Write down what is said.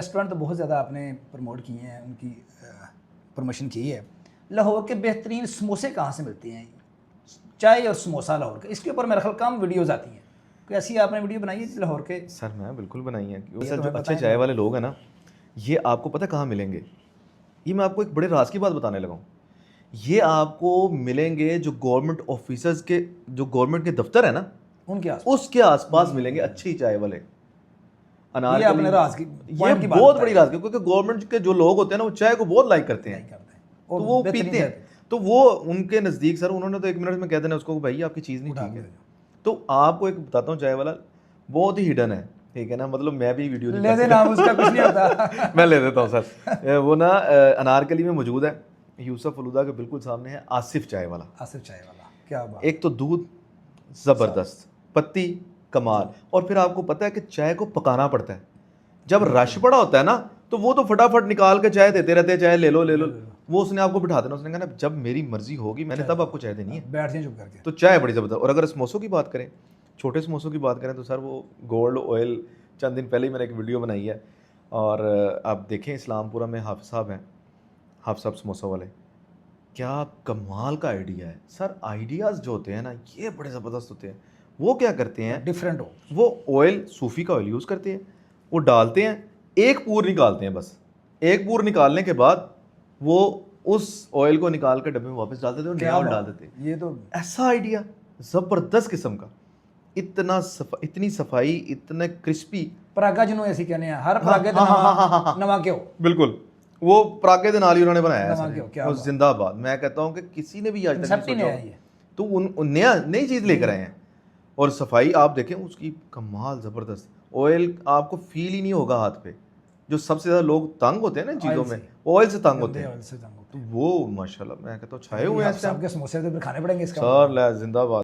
Restaurant तो बहुत ज़्यादा आपने प्रमोट किए हैं, उनकी प्रमोशन की है। लाहौर के बेहतरीन समोसे कहाँ से मिलते हैं? चाय और समोसा लाहौर का, इसके ऊपर मेरे ख्याल कम वीडियोज़ आती हैं। कोई ऐसी आपने वीडियो बनाई है लाहौर के? सर मैं बिल्कुल बनाई है। ये सर तो जो हमें अच्छे बताएं चाय ना। वाले लोग हैं ना, ये आपको पता है कहाँ मिलेंगे? ये मैं आपको एक बड़े राज की बात बताने लगा हूँ। ये आपको मिलेंगे जो गवर्नमेंट ऑफिसर्स के, जो गवर्नमेंट के दफ्तर है ना, उनके आस उसके आसपास मिलेंगे अच्छी चाय वाले। ये अनारकली, आपने राज की ये पॉइंट की बात बहुत बताई बड़ी राज की, क्योंकि गवर्नमेंट के जो लोग होते हैं ना वो चाय को बहुत लाइक करते नहीं हैं, करते हैं तो और वो बेहतरीन पीते चाय हैं। तो वो उनके नज़दीक सर, उन्होंने तो 1 मिनट में कह देना उसको कि भाई आपकी चीज़ नहीं उठा ठीक के है। दे दो। तो आपको एक बताता हूँ, चाय वाला बहुत ही हिडन है, ठीक है ना, मतलब मैं भी वीडियो नहीं ले कर दे नाम, सकता। उसका कुछ नहीं होता। मैं ले देता हूँ सर। वो ना अनारकली में मौजूद है, यूसुफ फलूदा के बिल्कुल सामने है आसिफ चाय वाला। आसिफ चाय वाला, क्या बात। एक तो दूध ज़बरदस्त, पत्ती कमाल, और फिर आपको पता है कि चाय को पकाना पड़ता है। जब रश पड़ा होता है ना, तो वो तो फटाफट निकाल के चाय देते रहते हैं, चाय ले लो ले लो। वो उसने आपको बिठा देना, उसने कहना जब मेरी मर्जी होगी मैंने तब आपको चाय देनी है। बैठ जाए चुप करके। तो चाय बड़ी ज़बरदस्त। और अगर समोसों की बात करें, छोटे समोसों की बात करें, तो सर वो गोल्ड ऑयल, चंद दिन पहले ही मैंने एक वीडियो बनाई है, और आप देखें इस्लामपुरा में हाफिज साहब हैं, हाफिज साहब समोसा वाले, क्या कमाल का आइडिया है सर। आइडियाज़ जो होते हैं ना, ये बड़े ज़बरदस्त होते हैं। वो क्या करते हैं, डिफरेंट हो। वो ऑयल, सूफी का ऑयल यूज़ करते हैं, वो डालते हैं, एक पूर निकालते हैं बस, एक पूर निकालने के बाद वो उस ऑयल को निकाल कर डब्बे में वापस डाल देते हैं और नया ऑयल डाल देते हैं। ये तो ऐसा आइडिया ज़बरदस्त किस्म का, इतनी सफाई, इतने क्रिस्पी। परागा जिन्हों ऐसी कहने हैं, हर हाँ, परागे हाँ, हाँ, हाँ, हाँ, हाँ। नवा क्यों बिल्कुल, वो परागे दे नाल ही उन्होंने बनाया है नवा सर, क्यों, क्या वो बात। जिंदाबाद। मैं कहता हूँ कि किसी ने भी आज तक कंसेप्ट ही नहीं नया सोचा है ये। तो उन नया नई चीज़ लेकर आए हैं। और सफाई आप देखें उसकी, कमाल ज़बरदस्त। ऑयल आपको फील ही नहीं होगा हाथ पे। जो सबसे ज़्यादा लोग तंग होते हैं ना इन चीज़ों में, ऑयल से तंग होते हैं, ऑयल से तंग होते तो वो माशाल्लाह मैं कहता हूँ छाए हुए हैं इस हैं। टाइम। आपके समोसे तो फिर खाने पड़ेंगे इसका। सर जिंदाबाद।